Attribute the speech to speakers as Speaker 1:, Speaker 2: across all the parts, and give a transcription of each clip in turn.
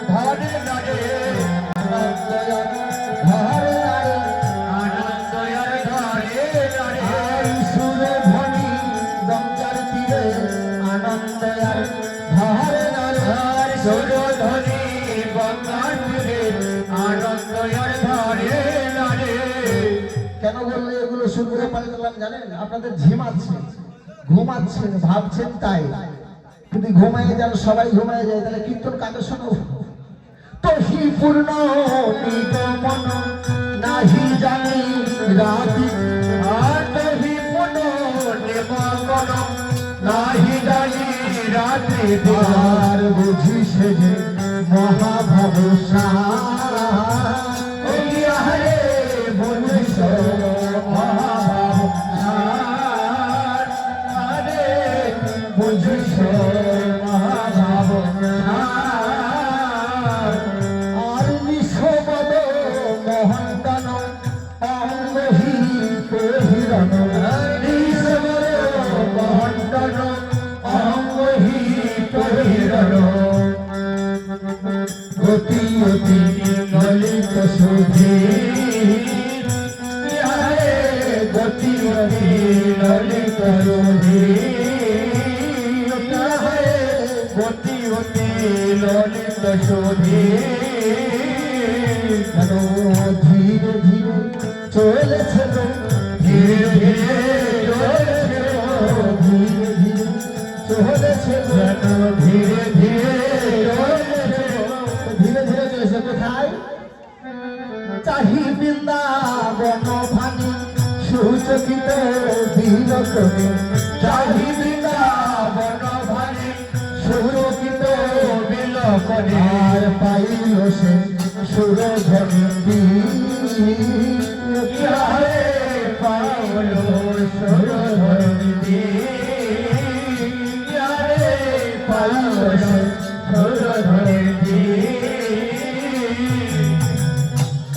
Speaker 1: ধরে নারে আনন্দয়ার ধরে নারে আনন্দয়ার ধরে নারে সুরে ধ্বনি গঙ্গার তীরে আনন্দয়ার ধরে নারে সুরে ধ্বনি গঙ্গার তীরে আনন্দয়ার ধরে নারে। কেন বললে এগুলো শুনতে পারলাম জানেন? আপনাদের ঝিমাচ্ছেন, ঘুমাচ্ছেন, ভাবছেন তাই। যদি ঘুমায় যান, সবাই ঘুমায় যায়, তাহলে কীর্তন কাকে শোনাবো? তহি পূর্ণ নিগমন নাহি জানি রাতি, আর তহি পূর্ণ নিগমন নাহি জানি রাতি, আর বুঝিস যে মহাভবসা হরে বুঝিস মহাভবসা হরে বুঝিস মহাভবসা। আর নিশবদ মোহনদান অঙ্গহি প্রহিরণ, নিশবদ মোহনদান অঙ্গহি প্রহিরণ, গতি অতি ললিত সুধী, গতি অতি ললিত সুধী, গতি অতি ললিত সুধী। ধীরে ধীরে চলেছে, ধীরে ধীরে চলেছে, ধীরে ধীরে চলেছে, ধীরে ধীরে ধীরে ধীরে চলেছে। কোথায়? চাহি বৃন্দাবন ভানি সুচকিত বিলকনে, চাহি বৃন্দাবন ভানি সুচকিত বিলকনে, আর পাইল সে সুরধনি হরে পাইল সুরধনি হরে পাইল সুরধনি।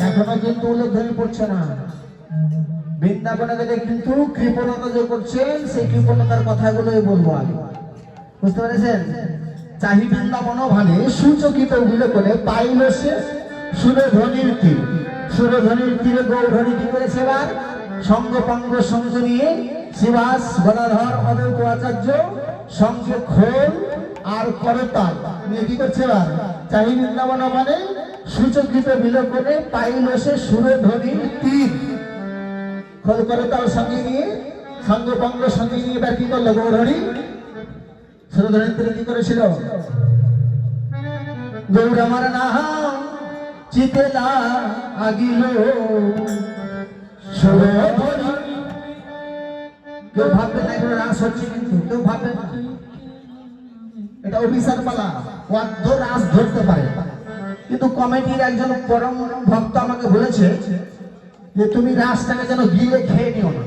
Speaker 1: এখনো কিন্তু উল্লেখধ্বনি পড়ছে না। বৃন্দাবনে গেলে কিন্তু কৃপণতা যে করছেন, সেই কৃপণতার কথাগুলোই বলবো আমি। বুঝতে পেরেছেন? চাহি বৃন্দাবন ভানে সুচকিত বিলোকনে পাইল সে সুরধ্বনির তীর। সুরধ্বনির তীরে গৌরধ্বনি কি করেছে? এবার সঙ্গ পাঙ্গ সঙ্গ নিয়ে শ্রীবাস গদাধর অদ্বৈত আচার্য সঙ্গে খোল আর করতাল নিয়ে কি করছে? এবার চাহি বৃন্দাবন মানে সুচকিত বিলোকনে পাইল সে সুরধ্বনির তীর। খোল করতাল সঙ্গে নিয়ে, সঙ্গ পাঙ্গ সঙ্গে নিয়ে এবার কি করলো? গৌরধ্বনি সুরধ্বনির তীরে কি করেছিল? গৌর আমার নাম চিতে লাগিল সুরধ্বনি। কেউ ভাববে না এগুলো রাস হচ্ছে, কিন্তু কেউ ভাববে না এটা অভিসার পালা, অর্ধ রাস ধরতে পারে। কিন্তু কমিটির একজন পরম ভক্ত আমাকে বলেছে যে তুমি রাসটাকে যেন গিলে খেয়ে নিও না।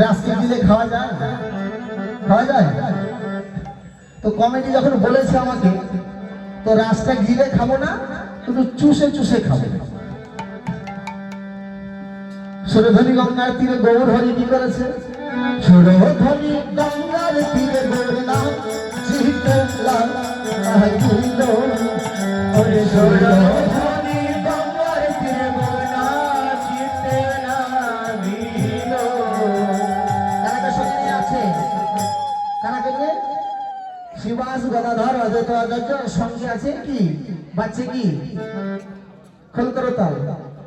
Speaker 1: রাসকে গিলে খাওয়া যায়? খাওয়া যায়? তো কমিটি যখন বলেছে আমাকে, তো রাসটা গিলে খাবো না, কিন্তু চুষে চুষে খাবো। সুরধ্বনি গঙ্গার তীরে গৌর হরি কি করেছে? সুরধ্বনি গঙ্গার তীরে গৌর নাম চিতে লাগিল, ওরে সুরধ্বনি গঙ্গার তীরে গৌর নাম চিতে লাগিল। কারাকে সঙ্গে নিয়ে আছে? কারাকে নিয়ে? শ্রীবাস গদাধর অদ্বৈত আচার্য সঙ্গে আছে কি? বাচ্চে কি? খোল করতাল।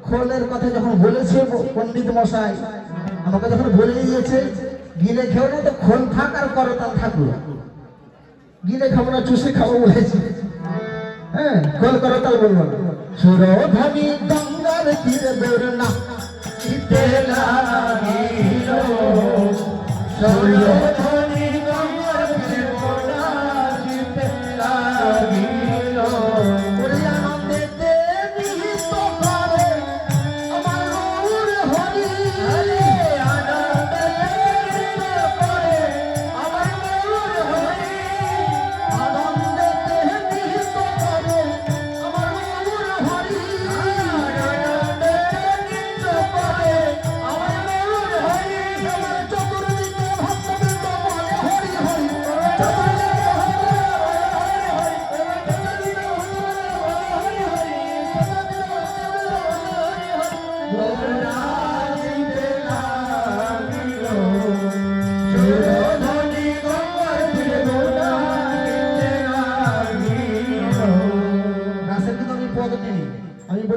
Speaker 1: খোলের কথা যখন বলেছে পণ্ডিত মশাই, আমাকে যখন বলে দিয়েছে গিলে খেও না, তো খোল থাক আর করতাল থাকলো। গিলে খাবো না, চুষে খাবো বলেছে। হ্যাঁ, খোল করতাল বলবো না। সুরধ্বনি গঙ্গার তীরে গৌর নাম চিতে লাগিল, সুরধ্বনি গঙ্গার তীরে গৌর নাম চিতে লাগিল। ওরে আনন্দেতে নিহিত করে আমার গৌর হরি, আনন্দেতে নিহিত করে আমার গৌর হরি, আনন্দেতে নিহিত করে আমার গৌর হরি, আনন্দেতে নিহিত করে আমার গৌর হরি। আমার চতুর্দিকে ভক্তবৃন্দ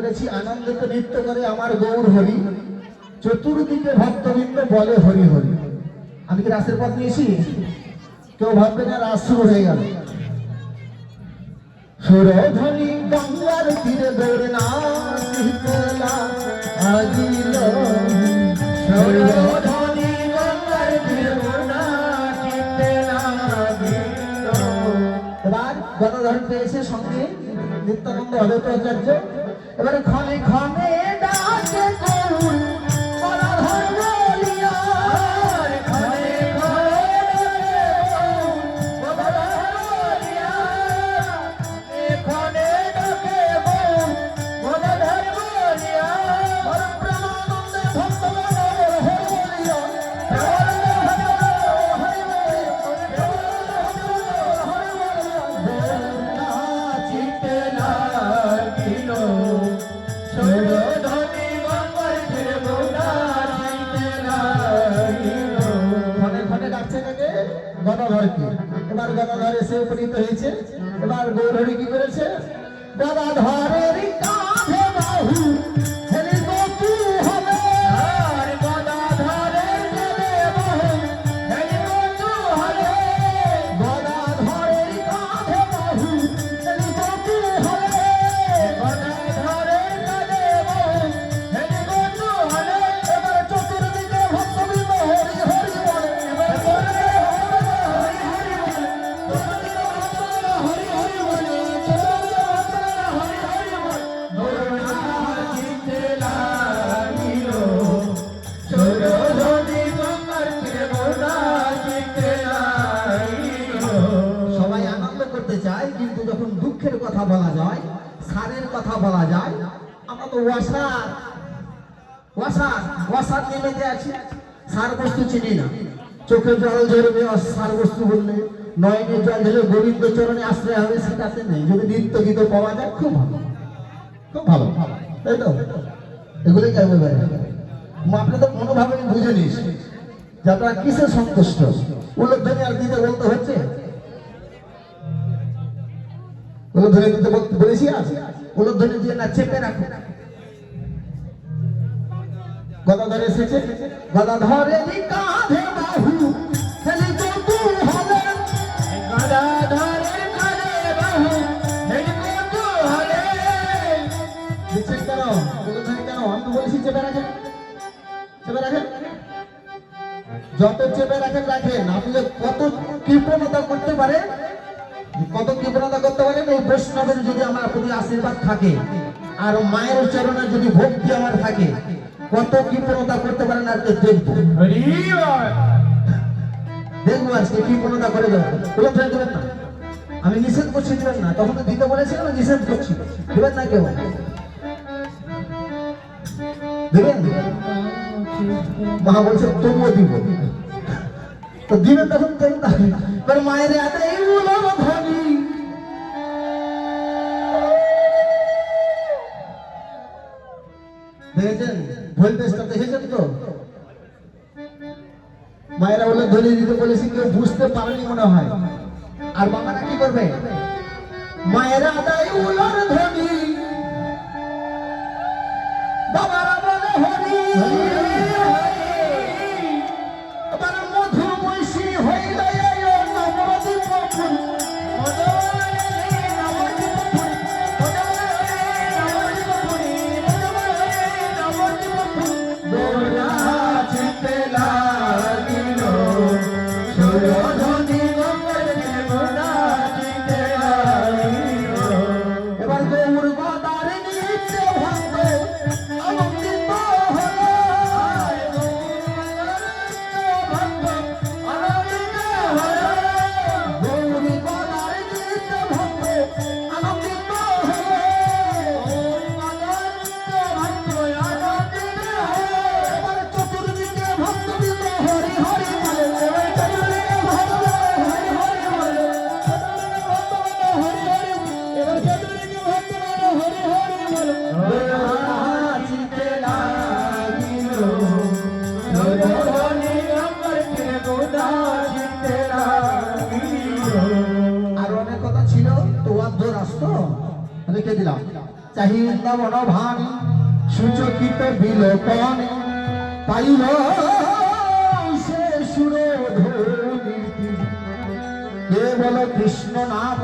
Speaker 1: বলেছি আনন্দিত নৃত্য করে আমার গৌর হরি, চতুর্দিকে ভক্তবৃন্দ বলে হরি হরি। আমি কি রাসের পথ নিয়েছি? কেউ ভাববে না রাস শুরু হয়ে গেল। সুরধ্বনি গঙ্গার তীরে গৌর নাচিতেলা আজিল, সুরধ্বনি গঙ্গার তীরে গৌর নাচিতেলা আজিল। এবার গদাধর পেয়েছে সঙ্গে নিত্যানন্দ অদ্বৈতাচার্য। এবারে ক্ষণে ক্ষণে ডাকে গৌর গদাধর বলিয়া, ক্ষণে ক্ষণে গদাধর বলিয়া, ক্ষণে ডাকে গৌর গদাধর বলিয়া, প্রেমানন্দে ভক্তগণ হরি বলিয়া, গদাধরকে। এবার গদাধর এসে উপনীত হয়েছে। এবার গৌরহরি কি করেছে? গদাধরের কাঁধে বাহু ফেলে কৌতূহলে, গদাধরের কাঁধে বাহু ফেলে কৌতূহলে, গদাধরের কাঁধে বাহু ফেলে কৌতূহলে, গদাধরের কাঁধে বাহু ফেলে কৌতূহলে। এবার চতুর্দিকে ভক্তবৃন্দ হরি হরি বলে, সবাই আনন্দ করতে চায়, কিন্তু যখন দুঃখের কথা বলা যায়, সারের কথা বলা যায়, আমরা তো ওয়াসার নেমেতে আছি, সার বস্তু চিনি না। চোখে জল ঝরবে সার বস্তু বললে, নয়নে জল ঝরে গোবিন্দ চরণে আশ্রয় হবে, সেটাতে নেই। যদি নিত্য গীত পাওয়া যায় খুব ভালো, খুব ভালো, তাই তো? এগুলোই যাবে আপনি তো কোনোভাবে বুঝে নিস যে আপনারা কিসে সন্তুষ্ট। উল্লেখধ্বনি আর দিতে বলতে হচ্ছে, উল্লেখধ্বনি দিতে বলেছি, আছে উল্লেখধ্বনি দিয়ে না চেপে রাখো। গদাধর এসেছে, গদাধরের কাঁধে বাহু ফেলে কৌতূহলে, গদাধরের কাঁধে বাহু ফেলে কৌতূহলে। দিচ্ছেন কেন? উল্লেখধ্বনি কেন? আমি তো বলেছি চেপে রাখেন, চেপে রাখেন। যত চেপে রাখেন রাখেন। আপনি কত কৃপণতা করতে পারেন, কত কৃপণতা করতে পারেন, এই বৈষ্ণবের যদি আমার প্রতি আশীর্বাদ থাকে আর মায়ের চরণে যদি ভক্তি আমার থাকে, কত কৃপণতা করতে পারেন আর দেখবো, দেখবো আজকে কৃপণতা করে দেবেন না। আমি নিষেধ করছি, দিবেন না। তখন তো দিতে বলেছিলাম, নিষেধ করছি, দিবেন না কেউ, দিবেন। মা বলছে তবুও দিব, তো দিবেন তখন দেন না। মায়ের হাতে এই ধনী, দেখেছেন ভোল্টেজটা, দেখেছেন তো? মায়েরা বলে ধনী দিতে বলেছি, কেউ বুঝতে পারেনি মনে হয়। আর বাবারা কি করবে? মায়েরা দেয় উলার ধনী, বাবারা বলে হরি। মধুময়ী হইল নবদ্বীপ ফুল, এবার গৌর গদার নিত্য ভক্ত আনন্দিত হলো, গৌর গদার নিত্য ভক্ত আনন্দিত হলো, এবার চতুর্দিকে ভক্তবৃন্দ হরি হরি বলে, আর অনেক কথা ছিল তো, রেখে দিলাম। চাহিদা বনভানি সূচকিত বিলোপনে পাইল সে সুরধ্বনি কেবল কৃষ্ণ নাম